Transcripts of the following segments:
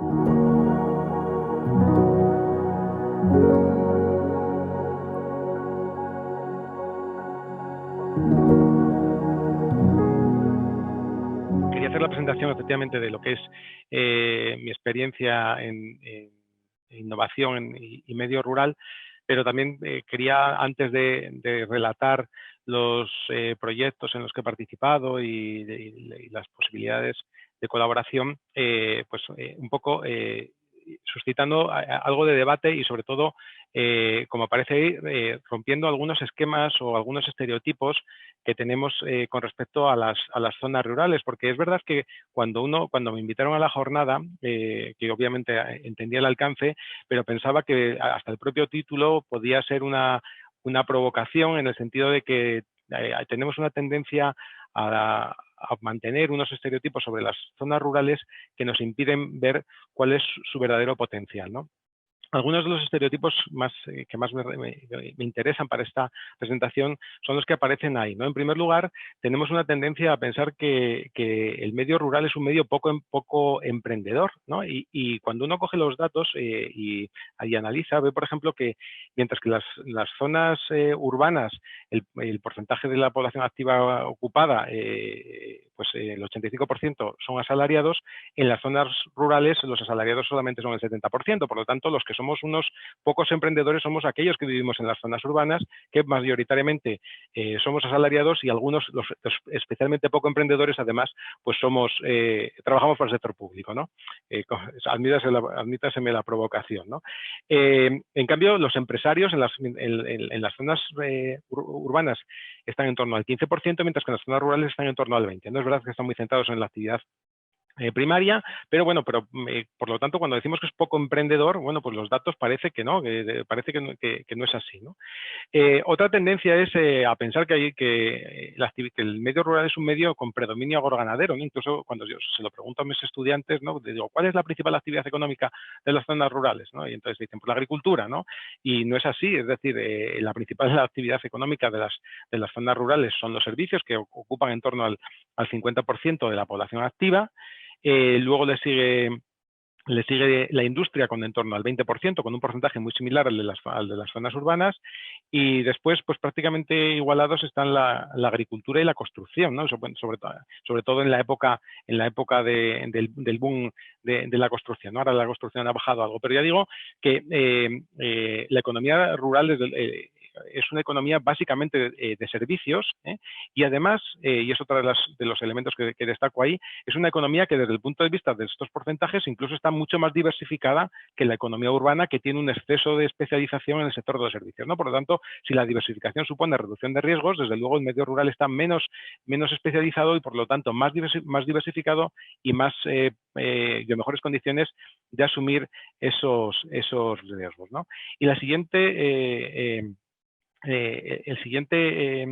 Quería hacer la presentación efectivamente de lo que es mi experiencia en innovación y medio rural, pero también quería, antes de relatar los proyectos en los que he participado y las posibilidades de colaboración, un poco suscitando algo de debate y sobre todo, como aparece ahí, rompiendo algunos esquemas o algunos estereotipos que tenemos con respecto a las zonas rurales, porque es verdad que cuando me invitaron a la jornada, que obviamente entendía el alcance, pero pensaba que hasta el propio título podía ser una provocación, en el sentido de que tenemos una tendencia a mantener unos estereotipos sobre las zonas rurales que nos impiden ver cuál es su verdadero potencial, ¿no? Algunos de los estereotipos que más me interesan para esta presentación son los que aparecen ahí, ¿no? En primer lugar, tenemos una tendencia a pensar que el medio rural es un medio poco emprendedor, ¿no? Y cuando uno coge los datos y analiza, ve, por ejemplo, que mientras que las zonas urbanas, el porcentaje de la población activa ocupada, el 85% son asalariados, en las zonas rurales los asalariados solamente son el 70%, por lo tanto, los que somos unos pocos emprendedores somos aquellos que vivimos en las zonas urbanas, que mayoritariamente somos asalariados, y algunos, los especialmente poco emprendedores, además, pues trabajamos para el sector público, ¿no? Admítaseme la provocación, ¿no? En cambio, los empresarios en las zonas urbanas están en torno al 15%, mientras que en las zonas rurales están en torno al 20%. No es verdad que están muy centrados en la actividad primaria, pero bueno, por lo tanto, cuando decimos que es poco emprendedor, bueno, pues los datos parece que no, parece que no es así, ¿no? Otra tendencia es a pensar que el medio rural es un medio con predominio agroganadero, ¿no? Incluso cuando yo se lo pregunto a mis estudiantes, ¿no? Digo, ¿cuál es la principal actividad económica de las zonas rurales, ¿no? Y entonces dicen, pues la agricultura, ¿no? Y no es así, es decir, la principal actividad económica de las zonas rurales son los servicios, que ocupan en torno al 50% de la población activa. Luego le sigue la industria con en torno al 20%, con un porcentaje muy similar al de las zonas urbanas, y después, pues prácticamente igualados están la agricultura y la construcción, ¿no? Sobre todo en la época del boom de la construcción, ¿no? Ahora la construcción ha bajado algo, pero ya digo que la economía rural es una economía básicamente de servicios, y además, y es otro de los elementos que destaco ahí, es una economía que desde el punto de vista de estos porcentajes incluso está mucho más diversificada que la economía urbana, que tiene un exceso de especialización en el sector de los servicios, ¿no? Por lo tanto, si la diversificación supone reducción de riesgos, desde luego el medio rural está menos especializado y por lo tanto más diversificado y de mejores condiciones de asumir esos riesgos, ¿no? Y la siguiente la siguiente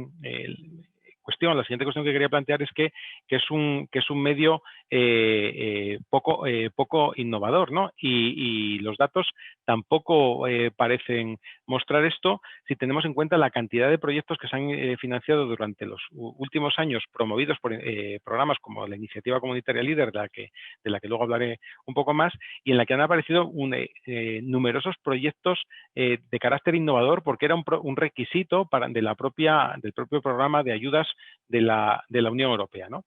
cuestión que quería plantear es que es un medio poco innovador, ¿no? Y los datos tampoco parecen mostrar esto, si tenemos en cuenta la cantidad de proyectos que se han financiado durante los últimos años, promovidos por programas como la Iniciativa Comunitaria Líder, de la que luego hablaré un poco más, y en la que han aparecido numerosos proyectos de carácter innovador, porque era un requisito del propio programa de ayudas de la Unión Europea, ¿no?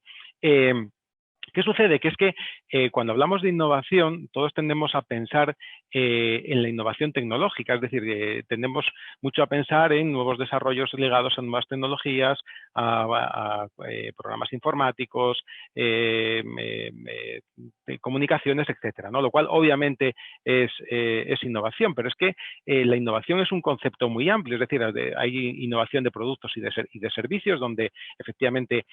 ¿Qué sucede? Que es que cuando hablamos de innovación, todos tendemos a pensar en la innovación tecnológica, es decir, tendemos mucho a pensar en nuevos desarrollos ligados a nuevas tecnologías, a programas informáticos, comunicaciones, etcétera, ¿no? Lo cual obviamente es innovación, pero es que la innovación es un concepto muy amplio, es decir, hay innovación de productos y de servicios, donde efectivamente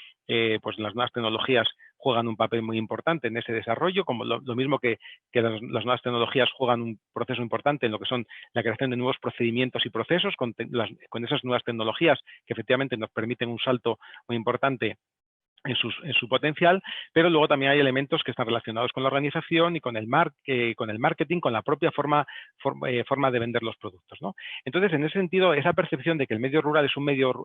pues las nuevas tecnologías juegan un papel muy importante en ese desarrollo, como lo mismo que las nuevas tecnologías juegan un proceso importante en lo que son la creación de nuevos procedimientos y procesos con esas nuevas tecnologías que efectivamente nos permiten un salto muy importante en su potencial, pero luego también hay elementos que están relacionados con la organización y con el marketing, con la propia forma de vender los productos, ¿no? Entonces, en ese sentido, esa percepción de que el medio rural es un medio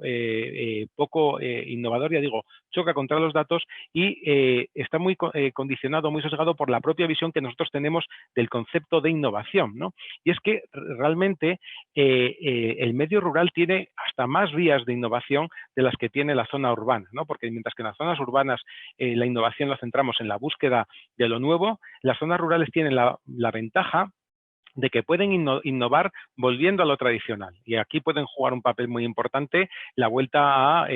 poco innovador, ya digo, choca contra los datos y está muy condicionado, muy sesgado por la propia visión que nosotros tenemos del concepto de innovación, ¿no? Y es que realmente el medio rural tiene hasta más vías de innovación de las que tiene la zona urbana, ¿no? Porque mientras que en las zonas urbanas la innovación la centramos en la búsqueda de lo nuevo, las zonas rurales tienen la ventaja de que pueden innovar volviendo a lo tradicional. Y aquí pueden jugar un papel muy importante la vuelta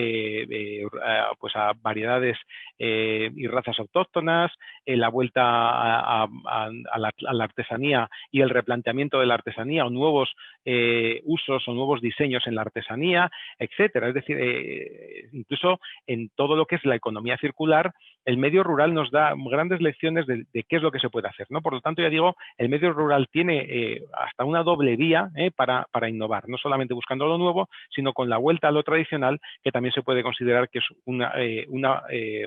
pues a variedades y razas autóctonas, la vuelta a la artesanía y el replanteamiento de la artesanía o nuevos usos o nuevos diseños en la artesanía, etcétera. Es decir, incluso en todo lo que es la economía circular, el medio rural nos da grandes lecciones de qué es lo que se puede hacer, ¿no? Por lo tanto, ya digo, el medio rural tiene hasta una doble vía para innovar, no solamente buscando lo nuevo, sino con la vuelta a lo tradicional, que también se puede considerar que es una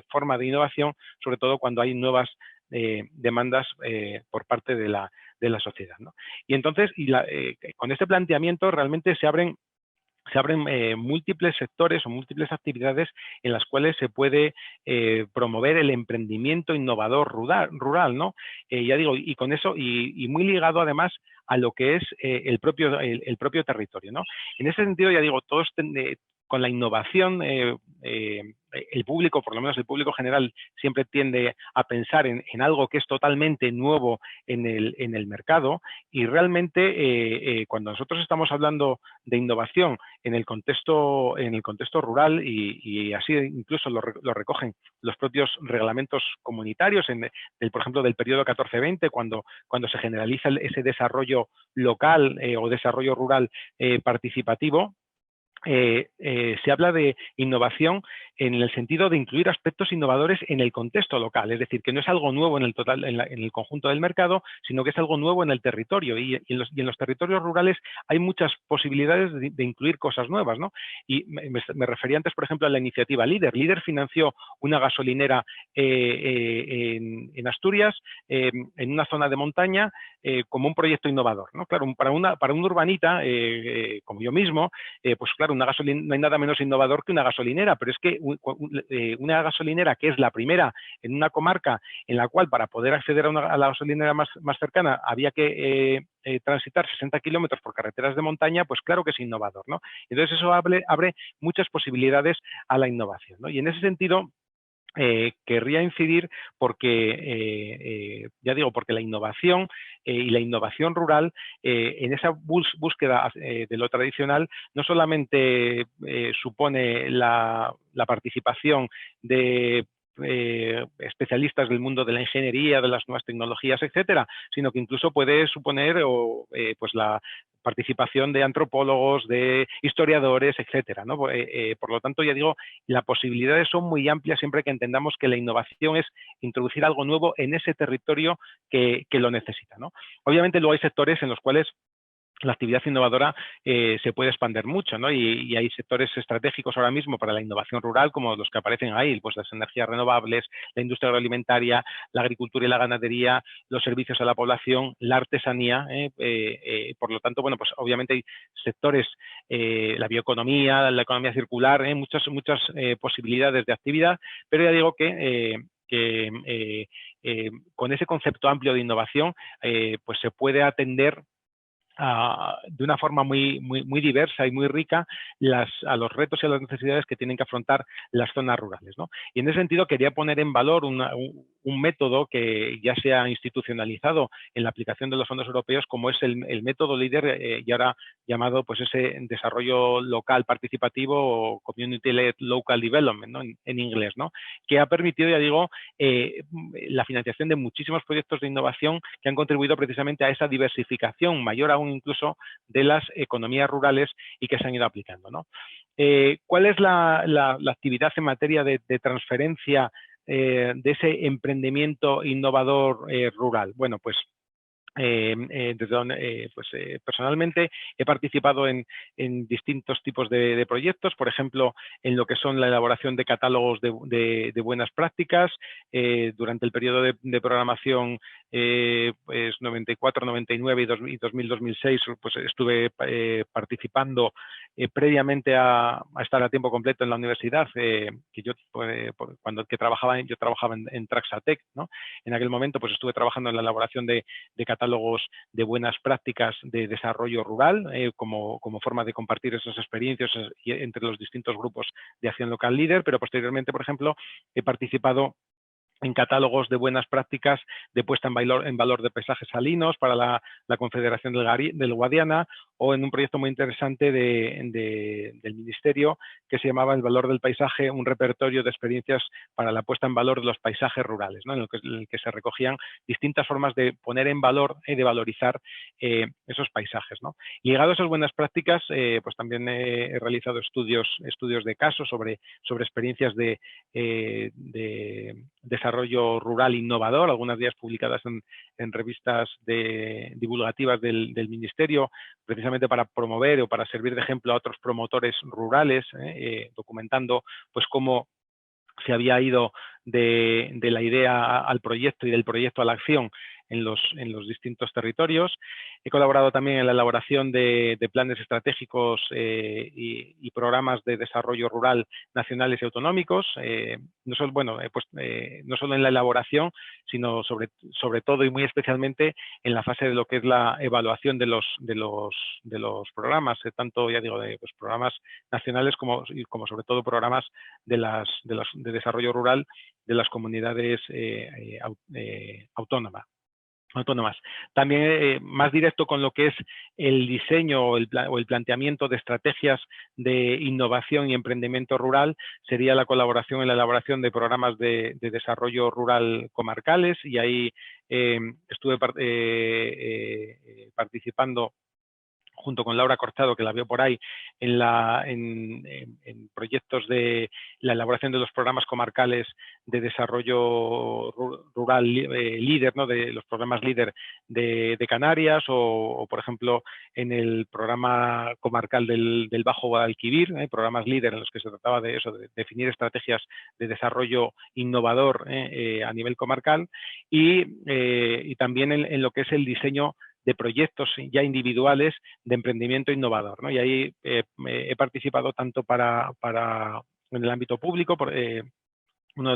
forma de innovación, sobre todo cuando hay nuevas demandas por parte de la sociedad, ¿no? Y entonces, con este planteamiento realmente se abren múltiples sectores o múltiples actividades en las cuales se puede promover el emprendimiento innovador rural, ¿no? Ya digo, y con eso, y muy ligado además a lo que es el propio territorio, ¿no? En ese sentido, ya digo, todos con la innovación, el público, por lo menos el público general, siempre tiende a pensar en algo que es totalmente nuevo en el mercado, y realmente cuando nosotros estamos hablando de innovación en el contexto rural, y así incluso lo recogen los propios reglamentos comunitarios, por ejemplo, del periodo 14-20, cuando se generaliza ese desarrollo local o desarrollo rural participativo, se habla de innovación en el sentido de incluir aspectos innovadores en el contexto local, es decir, que no es algo nuevo en el conjunto del mercado, sino que es algo nuevo en el territorio, y en los territorios rurales hay muchas posibilidades de incluir cosas nuevas, ¿no? Y me refería antes, por ejemplo, a la iniciativa LEADER. LEADER financió una gasolinera en Asturias, en una zona de montaña, como un proyecto innovador, ¿no? Claro, para un urbanita, como yo mismo, pues claro, no hay nada menos innovador que una gasolinera, pero es que una gasolinera que es la primera en una comarca en la cual, para poder acceder a la gasolinera más cercana, había que transitar 60 kilómetros por carreteras de montaña, pues claro que es innovador, ¿no? Entonces eso abre muchas posibilidades a la innovación, ¿no? Y en ese sentido, querría incidir porque, ya digo, porque la innovación y la innovación rural, en esa búsqueda de lo tradicional, no solamente supone la participación de especialistas del mundo de la ingeniería, de las nuevas tecnologías, etcétera, sino que incluso puede suponer pues la participación de antropólogos, de historiadores, etcétera, ¿no? Por lo tanto, ya digo, las posibilidades son muy amplias siempre que entendamos que la innovación es introducir algo nuevo en ese territorio que lo necesita, ¿no? Obviamente luego hay sectores en los cuales la actividad innovadora se puede expandir mucho, ¿no? Y hay sectores estratégicos ahora mismo para la innovación rural, como los que aparecen ahí, pues las energías renovables, la industria agroalimentaria, la agricultura y la ganadería, los servicios a la población, la artesanía. Por lo tanto, bueno, pues obviamente hay sectores, la bioeconomía, la economía circular, muchas posibilidades de actividad, pero ya digo que con ese concepto amplio de innovación, pues se puede atender de una forma muy diversa y muy rica a los retos y a las necesidades que tienen que afrontar las zonas rurales, ¿no? Y en ese sentido quería poner en valor un método que ya se ha institucionalizado en la aplicación de los fondos europeos, como es el método LEADER, y ahora llamado pues ese desarrollo local participativo o Community-Led Local Development, ¿no? en inglés, ¿no? Que ha permitido, ya digo, la financiación de muchísimos proyectos de innovación que han contribuido precisamente a esa diversificación mayor aún incluso de las economías rurales y que se han ido aplicando, ¿no? ¿Cuál es la actividad en materia de transferencia de ese emprendimiento innovador rural? Bueno, pues Personalmente he participado en distintos tipos de proyectos, por ejemplo, en lo que son la elaboración de catálogos de buenas prácticas. Durante el periodo de programación pues 94, 99 y 2000, 2006, pues estuve participando previamente a estar a tiempo completo en la universidad, que yo yo trabajaba en Traxatec, ¿no? En aquel momento pues estuve trabajando en la elaboración de catálogos de buenas prácticas de desarrollo rural, como forma de compartir esas experiencias entre los distintos grupos de acción local líder, pero posteriormente, por ejemplo, he participado en catálogos de buenas prácticas de puesta en valor de paisajes salinos para la Confederación del Guadiana, o en un proyecto muy interesante del Ministerio que se llamaba El valor del paisaje, un repertorio de experiencias para la puesta en valor de los paisajes rurales, ¿no? en el que se recogían distintas formas de poner en valor y de valorizar esos paisajes, ¿no? Ligado a esas buenas prácticas, pues también he realizado estudios de caso sobre experiencias de desarrollo rural innovador, algunas de ellas publicadas en revistas divulgativas del Ministerio, precisamente para promover o para servir de ejemplo a otros promotores rurales, documentando pues cómo se había ido de la idea al proyecto y del proyecto a la acción en los distintos territorios. He colaborado también en la elaboración de planes estratégicos y programas de desarrollo rural nacionales y autonómicos, no solo en la elaboración, sino sobre todo y muy especialmente en la fase de lo que es la evaluación de los programas, tanto, ya digo, de los programas nacionales como sobre todo programas de desarrollo rural de las comunidades autónomas. También más directo con lo que es el diseño o el planteamiento de estrategias de innovación y emprendimiento rural sería la colaboración en la elaboración de programas de desarrollo rural comarcales, y ahí estuve participando junto con Laura Cortado, que la veo por ahí, en proyectos de la elaboración de los programas comarcales de desarrollo rural líder, ¿no? De los programas líder de Canarias, o, por ejemplo, en el programa comarcal del Bajo Guadalquivir, programas líder en los que se trataba de eso, de definir estrategias de desarrollo innovador a nivel comarcal, y también en lo que es el diseño de proyectos ya individuales de emprendimiento innovador, ¿no? Y ahí he participado tanto en el ámbito público, uno de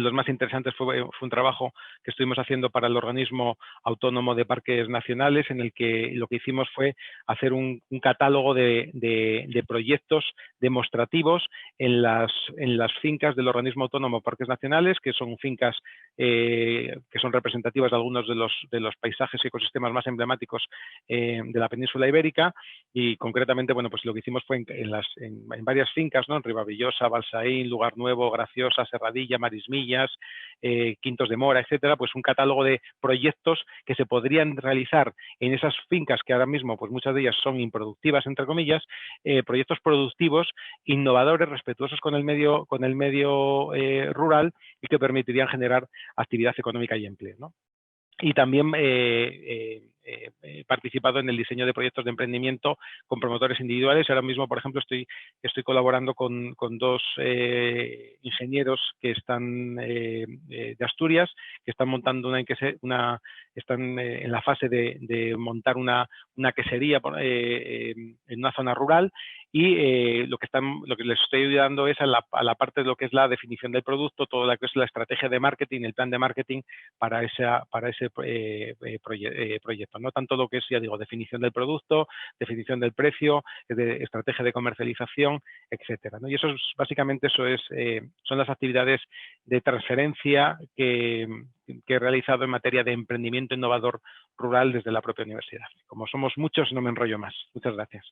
los más interesantes fue un trabajo que estuvimos haciendo para el organismo autónomo de parques nacionales, en el que lo que hicimos fue hacer un catálogo de proyectos demostrativos en las fincas del organismo autónomo de parques nacionales, que son fincas que son representativas de algunos de los paisajes y ecosistemas más emblemáticos de la península ibérica. Y concretamente, bueno, pues lo que hicimos fue en varias fincas, ¿no? En Ribavillosa, Balsaín, Lugar Nuevo, Graciosa, Serradilla, Marismillas, Quintos de Mora, etcétera, pues un catálogo de proyectos que se podrían realizar en esas fincas que ahora mismo, pues muchas de ellas son improductivas, entre comillas, proyectos productivos, innovadores, respetuosos con el medio rural, y que permitirían generar actividad económica y empleo, ¿no? Y también he participado en el diseño de proyectos de emprendimiento con promotores individuales. Ahora mismo, por ejemplo, estoy colaborando con dos ingenieros que están de Asturias, que están montando están en la fase de montar una quesería en una zona rural, y lo que les estoy ayudando es a la parte de lo que es la definición del producto, toda lo que es la estrategia de marketing, el plan de marketing para ese proyecto, ¿no? Tanto lo que es, ya digo, definición del producto, definición del precio, de estrategia de comercialización, etcétera, ¿no? Y básicamente son las actividades de transferencia que he realizado en materia de emprendimiento innovador rural desde la propia universidad. Como somos muchos, no me enrollo más. Muchas gracias.